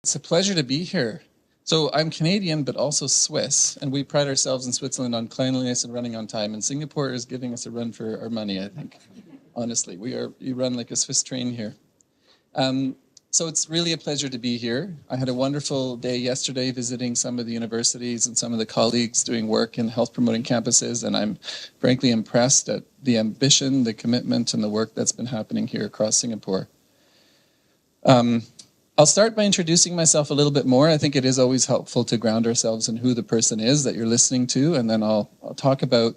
It's a pleasure to be here. So I'm Canadian, but also Swiss, and we pride ourselves in Switzerland on cleanliness and running on time. And Singapore is giving us a run for our money, I think. Honestly, you run like a Swiss train here. So it's really a pleasure to be here. I had a wonderful day yesterday visiting some of the universities and some of the colleagues doing work in health promoting campuses, and I'm frankly impressed at the ambition, the commitment, and the work that's been happening here across Singapore. I'll start by introducing myself a little bit more. I think it is always helpful to ground ourselves in who the person is that you're listening to, and then I'll talk about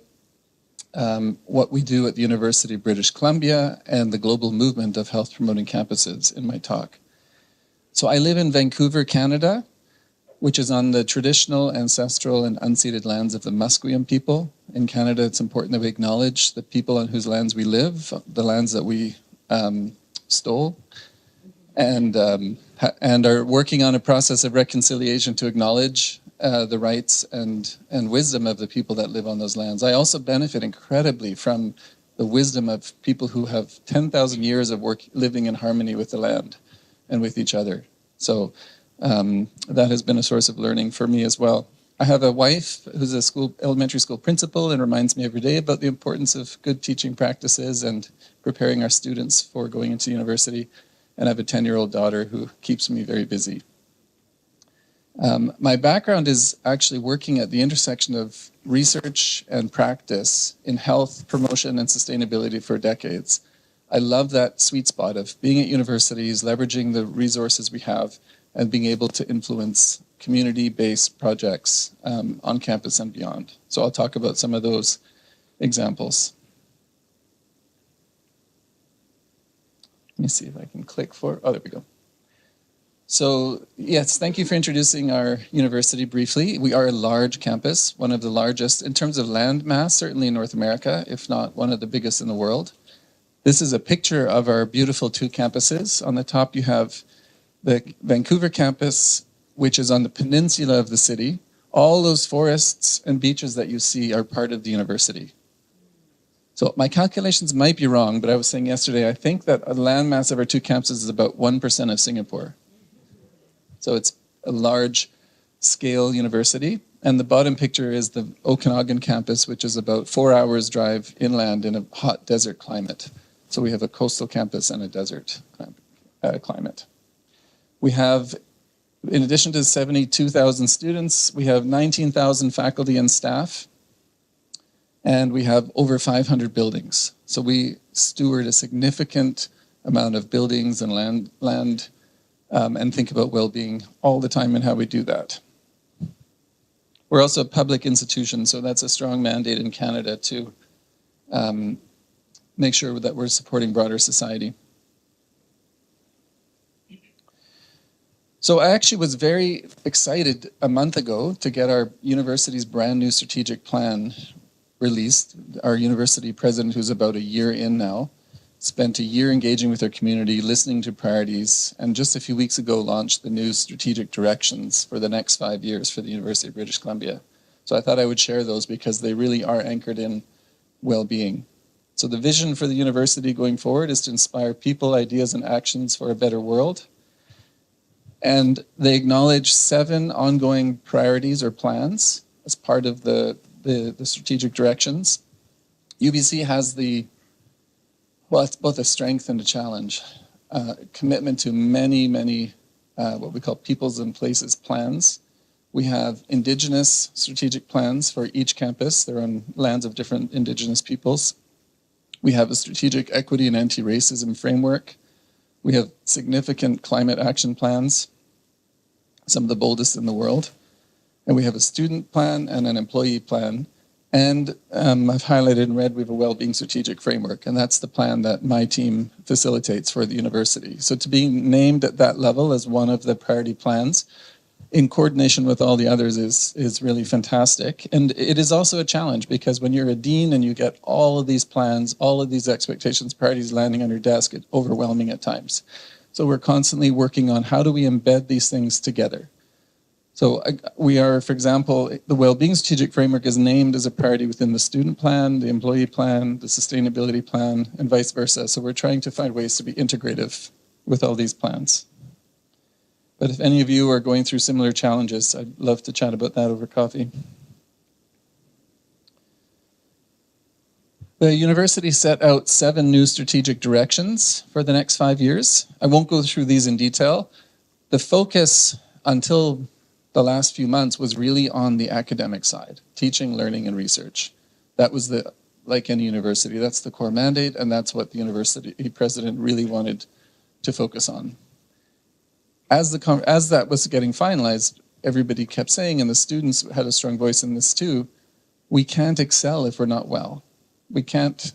what we do at the University of British Columbia and the global movement of health promoting campuses in my talk. So I live in Vancouver, Canada, which is on the traditional, ancestral, and unceded lands of the Musqueam people. In Canada, it's important that we acknowledge the people on whose lands we live, the lands that we stole, and are working on a process of reconciliation to acknowledge the rights and wisdom of the people that live on those lands. I also benefit incredibly from the wisdom of people who have 10,000 years of work living in harmony with the land and with each other. So that has been a source of learning for me as well. I have a wife who's a elementary school principal and reminds me every day about the importance of good teaching practices and preparing our students for going into university. And I have a 10-year-old daughter who keeps me very busy. My background is actually working at the intersection of research and practice in health, promotion, and sustainability for decades. I love that sweet spot of being at universities, leveraging the resources we have, and being able to influence community-based projects on campus and beyond. So I'll talk about some of those examples. Let me see if I can click for, oh, there we go. So yes, thank you for introducing our university briefly. We are a large campus, one of the largest in terms of land mass, certainly in North America, if not one of the biggest in the world. This is a picture of our beautiful two campuses. On the top you have the Vancouver campus, which is on the peninsula of the city. All those forests and beaches that you see are part of the university. So my calculations might be wrong, but I was saying yesterday, I think that a landmass of our two campuses is about 1% of Singapore. So it's a large scale university. And the bottom picture is the Okanagan campus, which is about 4 hours drive inland in a hot desert climate. So we have a coastal campus and a desert climate. We have, in addition to 72,000 students, we have 19,000 faculty and staff. And we have over 500 buildings. So we steward a significant amount of buildings and land and think about well-being all the time and how we do that. We're also a public institution, so that's a strong mandate in Canada to make sure that we're supporting broader society. So I actually was very excited a month ago to get our university's brand new strategic plan released. Our university president, who's about a year in now, spent a year engaging with our community, listening to priorities, and just a few weeks ago launched the new strategic directions for the next 5 years for the University of British Columbia. So I thought I would share those because they really are anchored in well-being. So the vision for the university going forward is to inspire people, ideas, and actions for a better world. And they acknowledge 7 ongoing priorities or plans as part of the strategic directions. UBC has it's both a strength and a challenge. Commitment to many, what we call peoples and places plans. We have Indigenous strategic plans for each campus. They're on lands of different Indigenous peoples. We have a strategic equity and anti-racism framework. We have significant climate action plans, some of the boldest in the world. And we have a student plan and an employee plan. And I've highlighted in red, we have a well-being strategic framework. And that's the plan that my team facilitates for the university. So to be named at that level as one of the priority plans in coordination with all the others is really fantastic. And it is also a challenge because when you're a dean and you get all of these plans, all of these expectations, priorities landing on your desk, it's overwhelming at times. So we're constantly working on how do we embed these things together. So we are, for example, the Wellbeing Strategic Framework is named as a priority within the student plan, the employee plan, the sustainability plan, and vice versa. So we're trying to find ways to be integrative with all these plans. But if any of you are going through similar challenges, I'd love to chat about that over coffee. The university set out 7 new strategic directions for the next 5 years. I won't go through these in detail. The focus until the last few months was really on the academic side, teaching, learning, and research. That was like any university, that's the core mandate, and that's what the university president really wanted to focus on. As that was getting finalized, everybody kept saying, and the students had a strong voice in this too, we can't excel if we're not well. We can't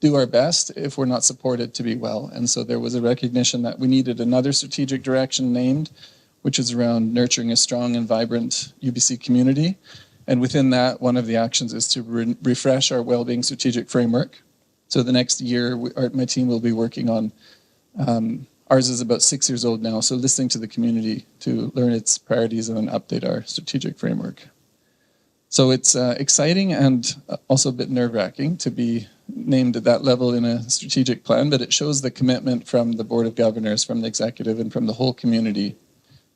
do our best if we're not supported to be well. And so there was a recognition that we needed another strategic direction named, which is around nurturing a strong and vibrant UBC community. And within that, one of the actions is to refresh our wellbeing strategic framework. So the next year, my team will be working on, ours is about 6 years old now, so listening to the community to learn its priorities and then update our strategic framework. So it's exciting and also a bit nerve-wracking to be named at that level in a strategic plan, but it shows the commitment from the Board of Governors, from the executive, and from the whole community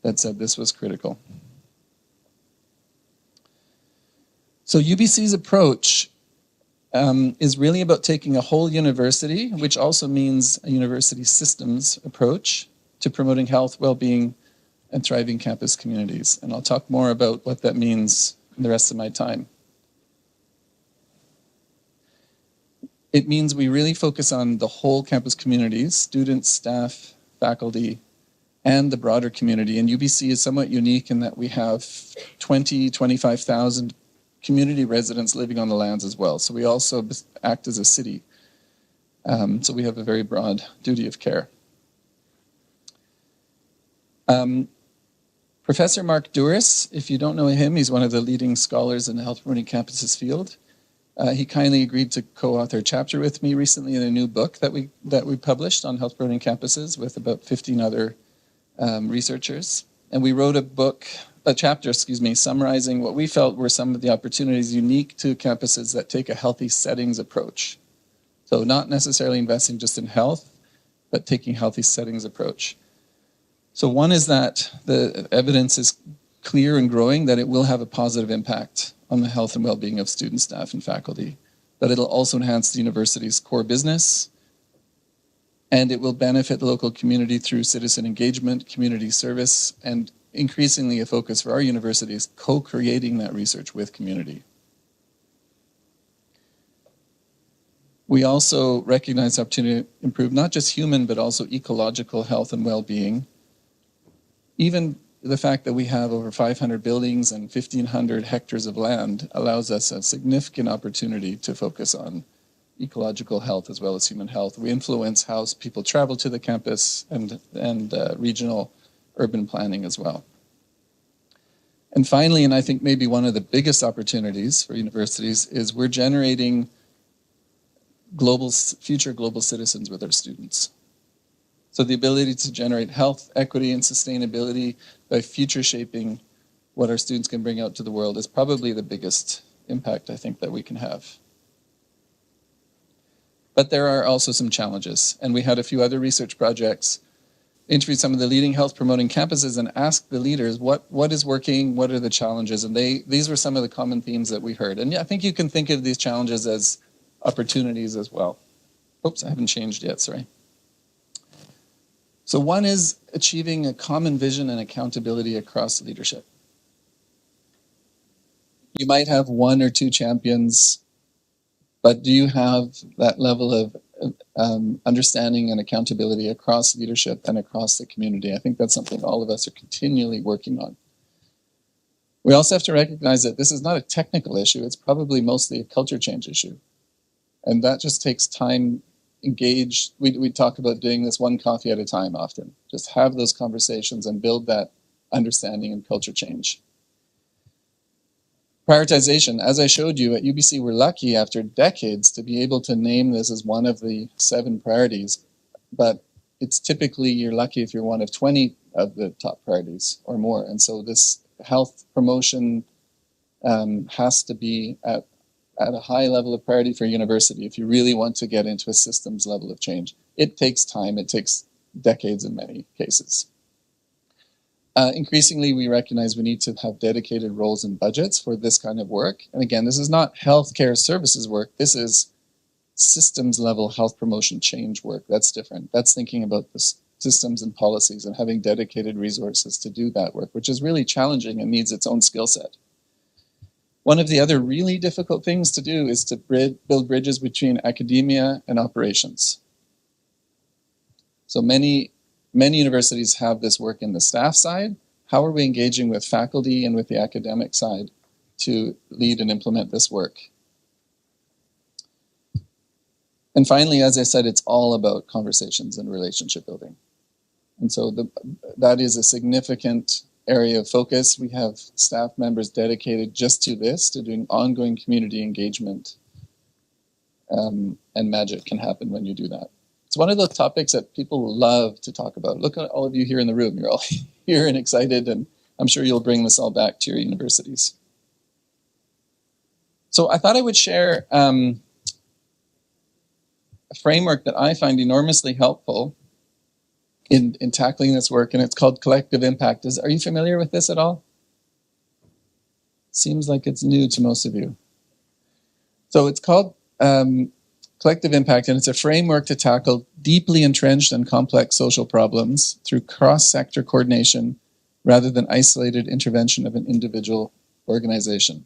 that said this was critical. So UBC's approach is really about taking a whole university, which also means a university systems approach to promoting health, well-being, and thriving campus communities. And I'll talk more about what that means in the rest of my time. It means we really focus on the whole campus communities, students, staff, faculty, and the broader community. And UBC is somewhat unique in that we have 25,000 community residents living on the lands as well. So we also act as a city. So we have a very broad duty of care. Professor Mark Douris, if you don't know him, he's one of the leading scholars in the health promoting campuses field. He kindly agreed to co-author a chapter with me recently in a new book that we published on health promoting campuses with about 15 other researchers. And we wrote a chapter, summarizing what we felt were some of the opportunities unique to campuses that take a healthy settings approach. So not necessarily investing just in health, but taking healthy settings approach. So one is that the evidence is clear and growing that it will have a positive impact on the health and well-being of students, staff, and faculty, that it'll also enhance the university's core business, and it will benefit the local community through citizen engagement, community service, and increasingly a focus for our university is co-creating that research with community. We also recognize the opportunity to improve not just human, but also ecological health and well-being. Even the fact that we have over 500 buildings and 1,500 hectares of land allows us a significant opportunity to focus on ecological health as well as human health. We influence how people travel to the campus and regional urban planning as well. And finally, and I think maybe one of the biggest opportunities for universities is we're generating future global citizens with our students. So the ability to generate health, equity, and sustainability by future shaping what our students can bring out to the world is probably the biggest impact I think that we can have. But there are also some challenges, and we had a few other research projects, interviewed some of the leading health promoting campuses and asked the leaders what is working, what are the challenges, and these were some of the common themes that we heard. And yeah, I think you can think of these challenges as opportunities as well. Oops, I haven't changed yet, sorry. So one is achieving a common vision and accountability across leadership. You might have 1 or 2 champions, but do you have that level of understanding and accountability across leadership and across the community? I think that's something all of us are continually working on. We also have to recognize that this is not a technical issue, it's probably mostly a culture change issue. And that just takes time, engaged. We talk about doing this one coffee at a time often. Just have those conversations and build that understanding and culture change. Prioritization, as I showed you at UBC, we're lucky after decades to be able to name this as one of the 7 priorities, but it's typically you're lucky if you're one of 20 of the top priorities or more. And so this health promotion has to be at a high level of priority for a university if you really want to get into a systems level of change. It takes time, it takes decades in many cases. Increasingly, we recognize we need to have dedicated roles and budgets for this kind of work. And again, this is not healthcare services work. This is systems level health promotion change work. That's different. That's thinking about the systems and policies and having dedicated resources to do that work, which is really challenging and needs its own skill set. One of the other really difficult things to do is to build bridges between academia and operations. So many universities have this work in the staff side. How are we engaging with faculty and with the academic side to lead and implement this work? And finally, as I said, it's all about conversations and relationship building. And so that is a significant area of focus. We have staff members dedicated just to this, to doing ongoing community engagement. And magic can happen when you do that. It's one of those topics that people love to talk about. Look at all of you here in the room. You're all here and excited, and I'm sure you'll bring this all back to your universities. So I thought I would share a framework that I find enormously helpful in tackling this work, and it's called collective impact. Are you familiar with this at all? Seems like it's new to most of you. So it's called collective impact, and it's a framework to tackle deeply entrenched and complex social problems through cross-sector coordination rather than isolated intervention of an individual organization.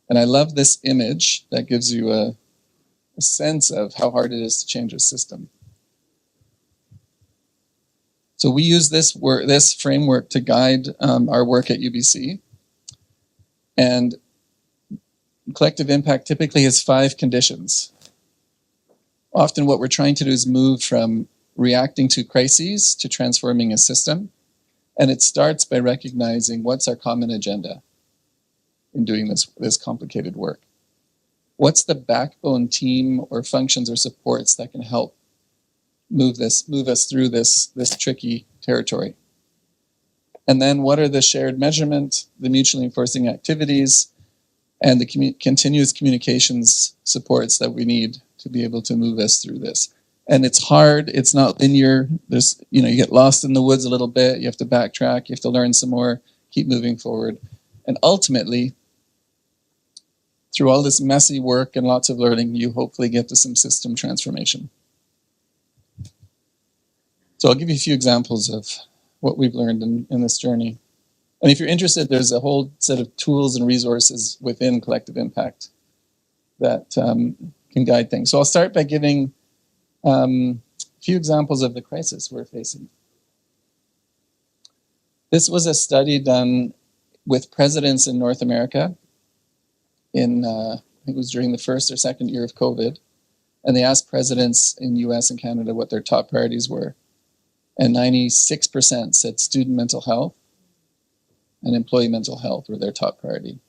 And I love this image that gives you a sense of how hard it is to change a system. So we use this framework to guide our work at UBC. And collective impact typically has 5 conditions. Often what we're trying to do is move from reacting to crises to transforming a system. And it starts by recognizing what's our common agenda in doing this complicated work. What's the backbone team or functions or supports that can help move us through this tricky territory? And then what are the shared measurement, the mutually enforcing activities, and the continuous communications supports that we need to be able to move us through this? And it's hard, it's not linear. There's, you get lost in the woods a little bit, you have to backtrack, you have to learn some more, keep moving forward. And ultimately, through all this messy work and lots of learning, you hopefully get to some system transformation. So I'll give you a few examples of what we've learned in this journey. And if you're interested, there's a whole set of tools and resources within Collective Impact that can guide things. So I'll start by giving a few examples of the crisis we're facing. This was a study done with presidents in North America I think it was during the first or second year of COVID. And they asked presidents in US and Canada what their top priorities were. And 96% said student mental health and employee mental health were their top priority.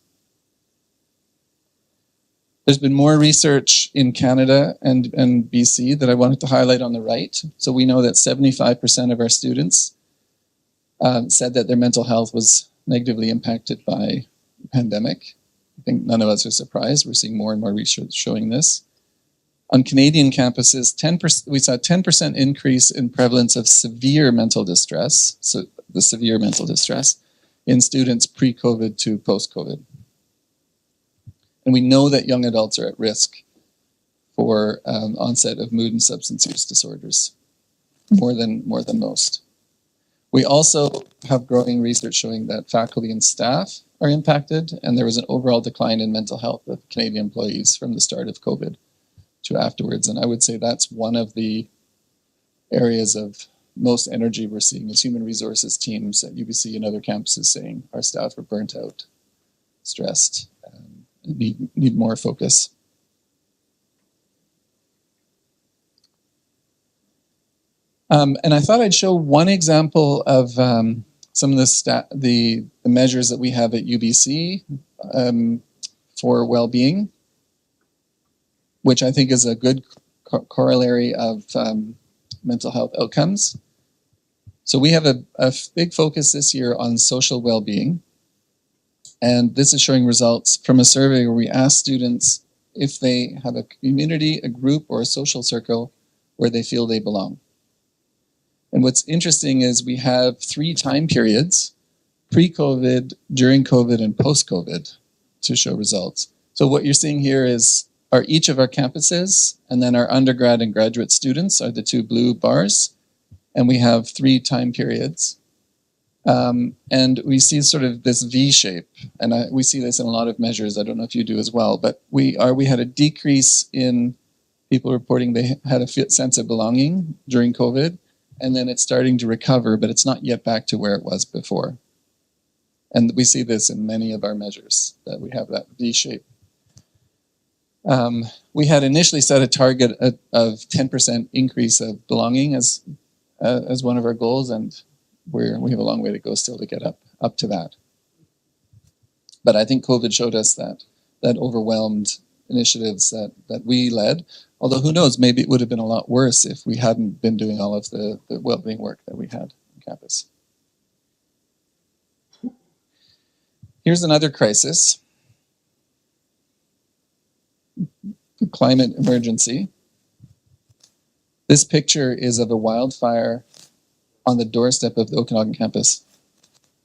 There's been more research in Canada and BC that I wanted to highlight on the right. So we know that 75% of our students said that their mental health was negatively impacted by the pandemic. I think none of us are surprised. We're seeing more and more research showing this. On Canadian campuses, we saw a 10% increase in prevalence of severe mental distress, so the severe mental distress, in students pre-COVID to post-COVID. And we know that young adults are at risk for onset of mood and substance use disorders, more than most. We also have growing research showing that faculty and staff are impacted, and there was an overall decline in mental health of Canadian employees from the start of COVID to afterwards. And I would say that's one of the areas of most energy we're seeing as human resources teams at UBC and other campuses saying our staff are burnt out, stressed, and need more focus. And I thought I'd show one example of some of the measures that we have at UBC for well-being, which I think is a good corollary of mental health outcomes. So we have a big focus this year on social well-being. And this is showing results from a survey where we asked students if they have a community, a group, or a social circle where they feel they belong. And what's interesting is we have 3 time periods pre-COVID, during COVID, and post-COVID to show results. So what you're seeing here are each of our campuses, and then our undergrad and graduate students are the two blue bars, and we have 3 time periods. And we see sort of this V shape, and we see this in a lot of measures. I don't know if you do as well, but we had a decrease in people reporting they had a sense of belonging during COVID, and then it's starting to recover, but it's not yet back to where it was before. And we see this in many of our measures, that we have that V shape. We had initially set a target of 10% increase of belonging as one of our goals, and we have a long way to go still to get up to that. But I think COVID showed us that overwhelmed initiatives that we led. Although who knows, maybe it would have been a lot worse if we hadn't been doing all of the well-being work that we had on campus. Here's another crisis. The climate emergency. This picture is of a wildfire on the doorstep of the Okanagan campus.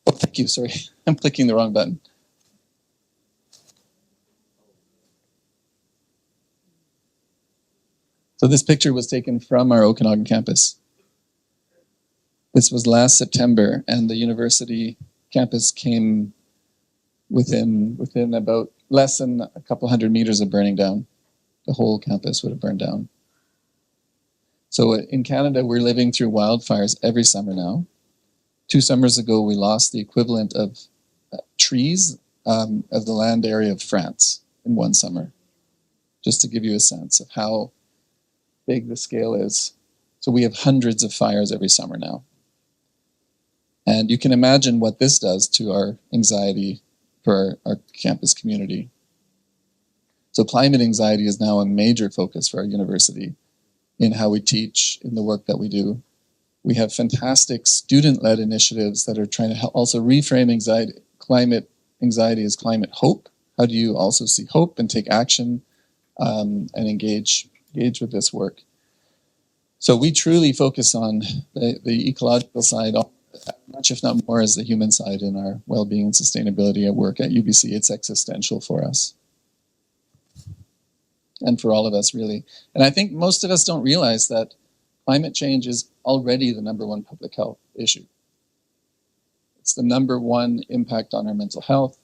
Oh, thank you, sorry. I'm clicking the wrong button. So this picture was taken from our Okanagan campus. This was last September, and the university campus came within about less than a couple hundred meters of burning down. The whole campus would have burned down. So in Canada, we're living through wildfires every summer now. 2 summers ago, we lost the equivalent of trees of the land area of France in one summer, just to give you a sense of how big the scale is. So we have hundreds of fires every summer now. And you can imagine what this does to our anxiety for our campus community. So climate anxiety is now a major focus for our university in how we teach, in the work that we do. We have fantastic student-led initiatives that are trying to help also reframe anxiety. Climate anxiety as climate hope. How do you also see hope and take action and engage with this work? So we truly focus on the ecological side, much if not more as the human side in our well-being and sustainability at work at UBC. It's existential for us. And for all of us, really. And I think most of us don't realize that climate change is already the #1 public health issue. It's the #1 impact on our mental health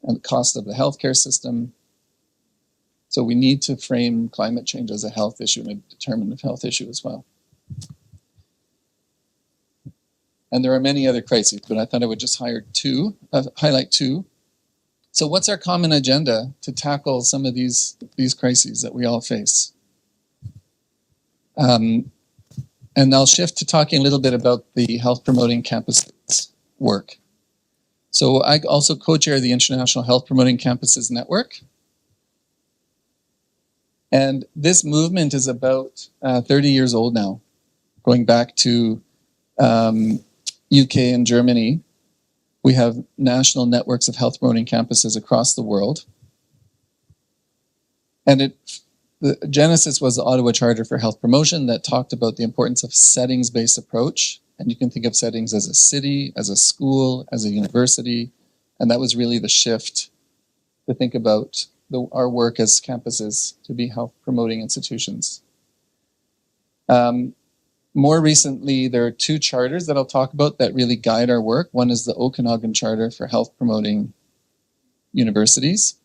and the cost of the healthcare system. So we need to frame climate change as a health issue and a determinative health issue as well. And there are many other crises, but I thought I would just highlight 2. So what's our common agenda to tackle some of these crises that we all face? And I'll shift to talking a little bit about the health promoting campuses work. So I also co-chair the International Health Promoting Campuses Network. And this movement is about 30 years old now, going back to UK and Germany. We have national networks of health promoting campuses across the world. And the genesis was the Ottawa Charter for Health Promotion that talked about the importance of settings-based approach. And you can think of settings as a city, as a school, as a university. And that was really the shift to think about our work as campuses to be health promoting institutions. More recently, there are 2 charters that I'll talk about that really guide our work. One is the Okanagan Charter for Health Promoting Universities.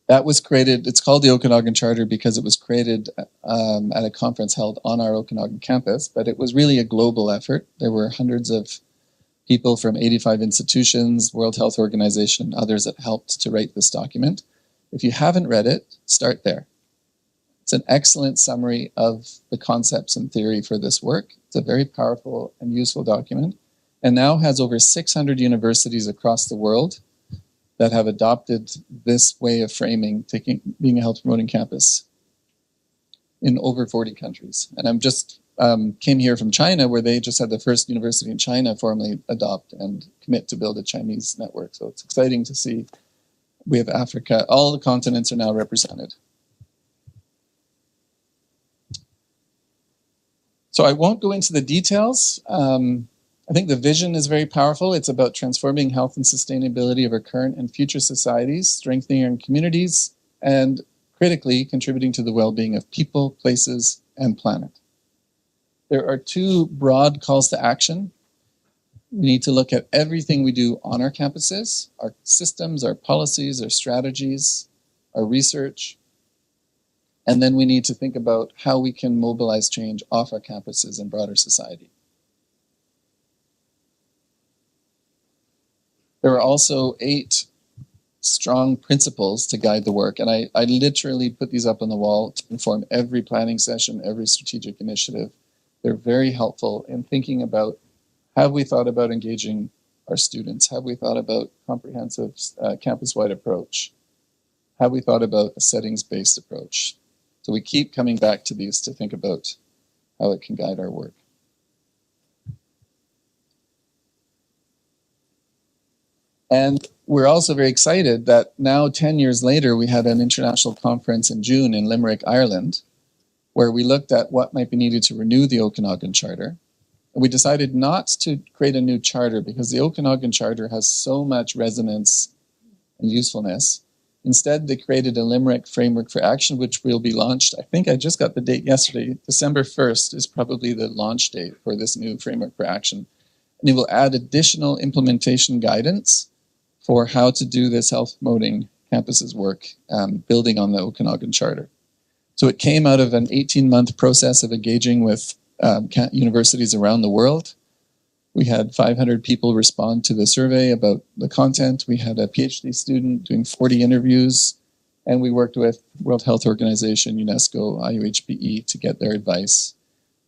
That was created, it's called the Okanagan Charter because it was created at a conference held on our Okanagan campus, but it was really a global effort. There were hundreds of people from 85 institutions, World Health Organization, others that helped to write this document. If you haven't read it, start there. It's an excellent summary of the concepts and theory for this work. It's a very powerful and useful document, and now has over 600 universities across the world that have adopted this way of framing, being a health promoting campus in over 40 countries. And I'm just came here from China, where they just had the first university in China formally adopt and commit to build a Chinese network. So it's exciting to see. We have Africa, all the continents are now represented. So I won't go into the details. I think the vision is very powerful. It's about transforming health and sustainability of our current and future societies, strengthening our communities, and critically contributing to the well-being of people, places, and planet. There are two broad calls to action. We need to look at everything we do on our campuses, our systems, our policies, our strategies, our research. And then we need to think about how we can mobilize change off our campuses and broader society. There are also 8 strong principles to guide the work. And I literally put these up on the wall to inform every planning session, every strategic initiative. They're very helpful in thinking about, have we thought about engaging our students? Have we thought about comprehensive campus-wide approach? Have we thought about a settings-based approach? So we keep coming back to these to think about how it can guide our work. And we're also very excited that now 10 years later, we had an international conference in June in Limerick, Ireland, where we looked at what might be needed to renew the Okanagan Charter. And we decided not to create a new charter because the Okanagan Charter has so much resonance and usefulness. Instead, they created a Limerick Framework for Action, which will be launched. I think I just got the date yesterday. December 1st is probably the launch date for this new Framework for Action. And it will add additional implementation guidance for how to do this health promoting campuses work, building on the Okanagan Charter. So it came out of an 18-month process of engaging with universities around the world. We had 500 people respond to the survey about the content. We had a PhD student doing 40 interviews, and we worked with World Health Organization, UNESCO, IHLs to get their advice.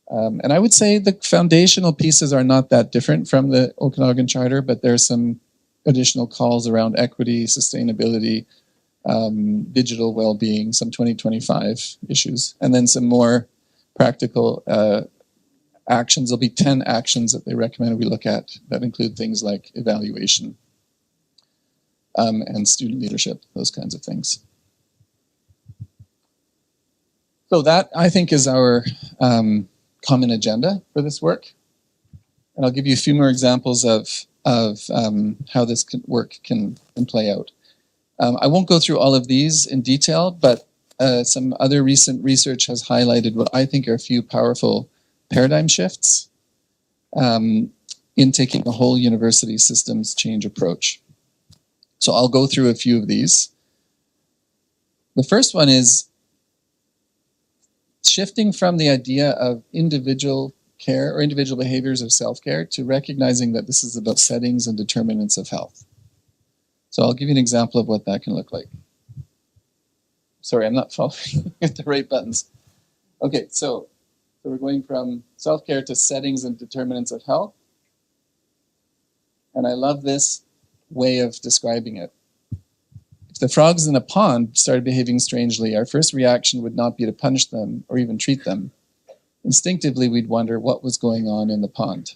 And I would say the foundational pieces are not that different from the Okanagan Charter, but there's some additional calls around equity, sustainability, digital well-being, some 2025 issues, and then some more practical actions. There'll be 10 actions that they recommend we look at that include things like evaluation and student leadership, those kinds of things. So that, I think, is our common agenda for this work. And I'll give you a few more examples of how this work can play out. I won't go through all of these in detail, but some other recent research has highlighted what I think are a few powerful paradigm shifts in taking a whole university systems change approach. So I'll go through a few of these. The first one is shifting from the idea of individual care or individual behaviors of self-care to recognizing that this is about settings and determinants of health. So I'll give you an example of what that can look like. Sorry, I'm not following with the right buttons. Okay, so we're going from self-care to settings and determinants of health. And I love this way of describing it. If the frogs in a pond started behaving strangely, our first reaction would not be to punish them or even treat them. Instinctively, we'd wonder what was going on in the pond.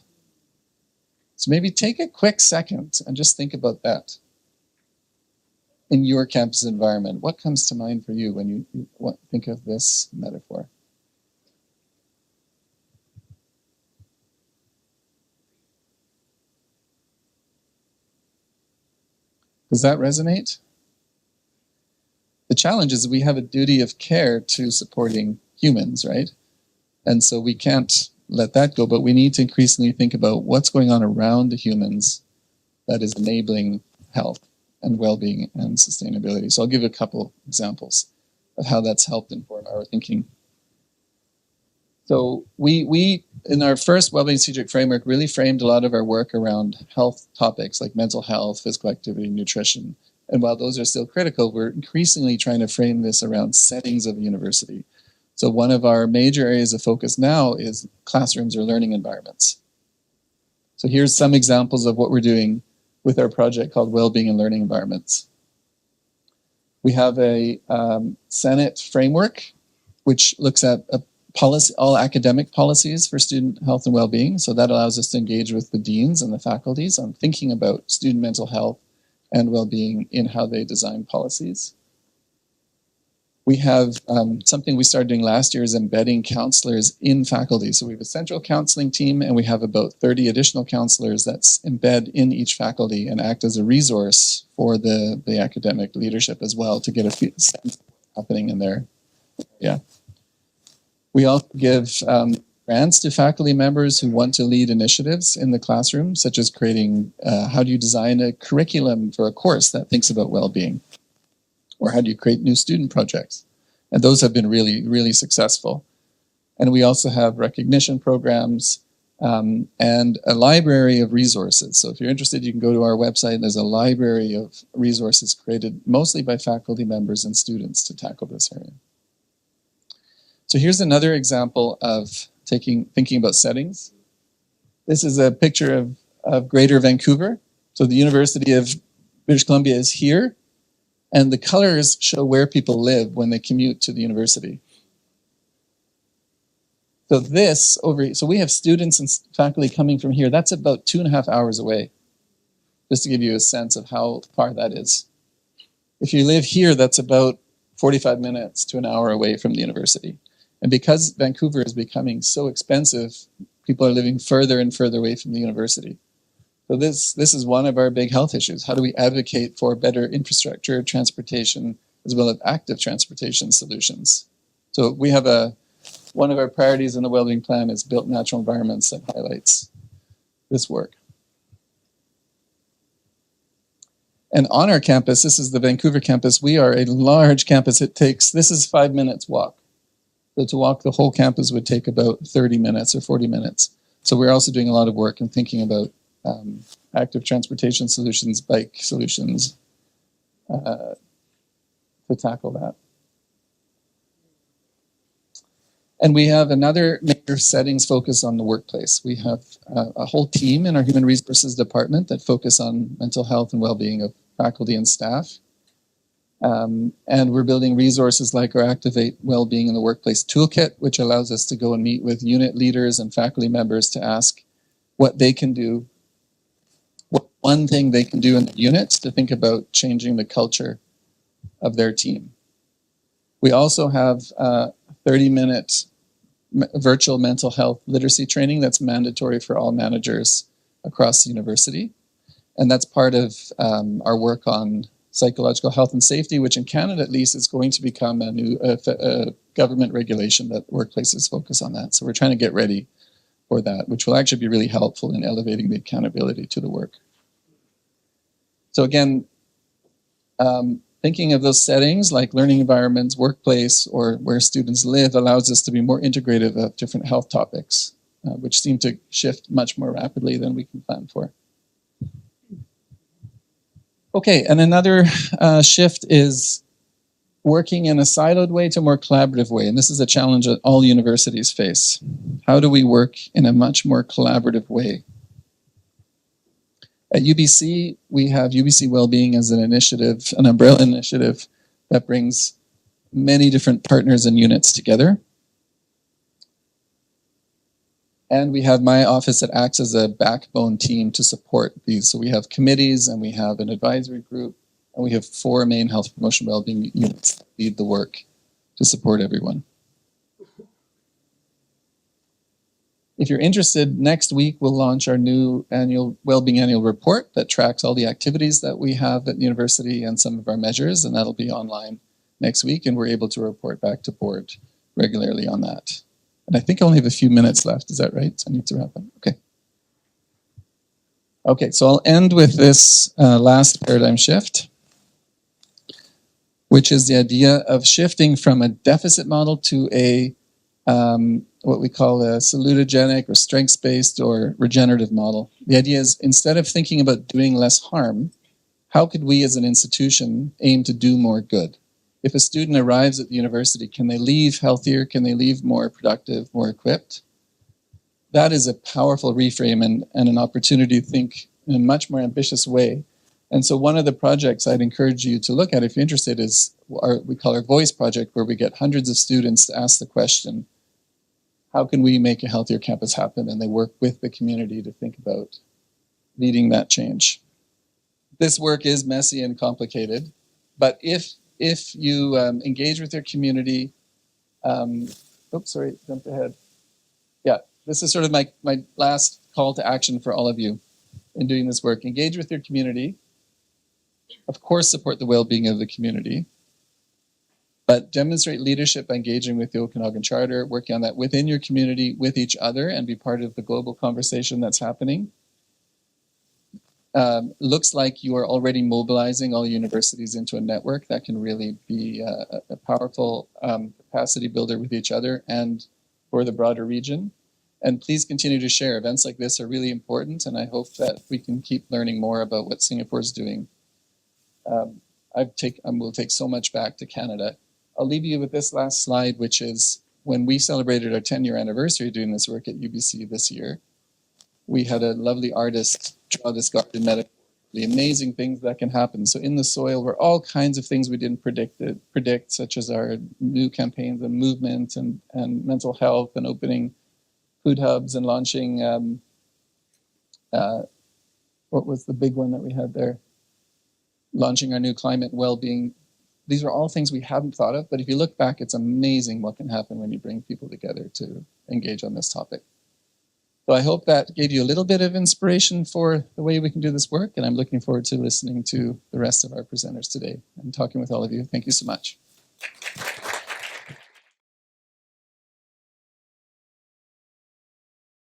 So maybe take a quick second and just think about that. In your campus environment, what comes to mind for you when you think of this metaphor? Does that resonate? The challenge is we have a duty of care to supporting humans, right? And so we can't let that go, but we need to increasingly think about what's going on around the humans that is enabling health and well-being and sustainability. So I'll give a couple examples of how that's helped inform our thinking. So we in our first Wellbeing Strategic Framework really framed a lot of our work around health topics like mental health, physical activity, nutrition. And while those are still critical, we're increasingly trying to frame this around settings of the university. So one of our major areas of focus now is classrooms or learning environments. So here's some examples of what we're doing with our project called Wellbeing and Learning Environments. We have a Senate framework, which looks at all academic policies for student health and well-being. So that allows us to engage with the deans and the faculties on thinking about student mental health and well-being in how they design policies. We have something we started doing last year is embedding counselors in faculty. So we have a central counseling team, and we have about 30 additional counselors that's embed in each faculty and act as a resource for the academic leadership as well to get a sense of what's happening in there. Yeah. We also give grants to faculty members who want to lead initiatives in the classroom, such as creating, how do you design a curriculum for a course that thinks about well-being? Or how do you create new student projects? And those have been really, really successful. And we also have recognition programs and a library of resources. So if you're interested, you can go to our website. There's a library of resources created mostly by faculty members and students to tackle this area. So here's another example of thinking about settings. This is a picture of Greater Vancouver. So the University of British Columbia is here. And the colors show where people live when they commute to the university. So so we have students and faculty coming from here. That's about 2.5 hours away, just to give you a sense of how far that is. If you live here, that's about 45 minutes to an hour away from the university. And because Vancouver is becoming so expensive, people are living further and further away from the university. So this is one of our big health issues. How do we advocate for better infrastructure, transportation, as well as active transportation solutions? So we have one of our priorities in the Wellbeing Plan is built natural environments that highlights this work. And on our campus, this is the Vancouver campus, we are a large campus. This is 5 minutes walk. So to walk the whole campus would take about 30 minutes or 40 minutes. So we're also doing a lot of work and thinking about active transportation solutions, bike solutions to tackle that. And we have another major settings focus on the workplace. We have a whole team in our Human Resources Department that focus on mental health and well-being of faculty and staff. And we're building resources like our Activate Wellbeing in the Workplace Toolkit, which allows us to go and meet with unit leaders and faculty members to ask what they can do, what one thing they can do in the units to think about changing the culture of their team. We also have 30-minute virtual mental health literacy training that's mandatory for all managers across the university. And that's part of our work on psychological health and safety, which in Canada at least is going to become a new government regulation that workplaces focus on that. So we're trying to get ready for that, which will actually be really helpful in elevating the accountability to the work. So again, thinking of those settings like learning environments, workplace, or where students live allows us to be more integrative of different health topics, which seem to shift much more rapidly than we can plan for. Okay, and another shift is working in a siloed way to a more collaborative way. And this is a challenge that all universities face. How do we work in a much more collaborative way? At UBC, we have UBC Wellbeing as an initiative, an umbrella initiative that brings many different partners and units together. And we have my office that acts as a backbone team to support these. So we have committees and we have an advisory group and we have 4 main health promotion wellbeing units that lead the work to support everyone. If you're interested, next week we'll launch our new Wellbeing Annual Report that tracks all the activities that we have at the university and some of our measures, and that'll be online next week, and we're able to report back to board regularly on that. And I think I only have a few minutes left, is that right? So I need to wrap up. Okay. Okay, so I'll end with this last paradigm shift, which is the idea of shifting from a deficit model to a what we call a salutogenic or strengths-based or regenerative model. The idea is instead of thinking about doing less harm, how could we as an institution aim to do more good? If a student arrives at the university, can they leave healthier? Can they leave more productive, more equipped? That is a powerful reframe and an opportunity to think in a much more ambitious way. And so one of the projects I'd encourage you to look at if you're interested is we call our Voice Project, where we get hundreds of students to ask the question, how can we make a healthier campus happen? And they work with the community to think about leading that change. This work is messy and complicated, but if if you engage with your community, oops, sorry, jumped ahead. Yeah, this is sort of my last call to action for all of you in doing this work. Engage with your community. Of course, support the well-being of the community, but demonstrate leadership by engaging with the Okanagan Charter, working on that within your community, with each other, and be part of the global conversation that's happening. Looks like you are already mobilizing all universities into a network that can really be a powerful capacity builder with each other and for the broader region. And please continue to share. Events like this are really important, and I hope that we can keep learning more about what Singapore is doing. We'll take so much back to Canada. I'll leave you with this last slide, which is when we celebrated our 10-year anniversary doing this work at UBC this year, we had a lovely artist draw this garden metaphor, the amazing things that can happen. So in the soil were all kinds of things we didn't predict, such as our new campaigns and movement and mental health and opening food hubs and launching, what was the big one that we had there? Launching our new climate well-being. These are all things we hadn't thought of, but if you look back, it's amazing what can happen when you bring people together to engage on this topic. So I hope that gave you a little bit of inspiration for the way we can do this work, and I'm looking forward to listening to the rest of our presenters today and talking with all of you. Thank you so much.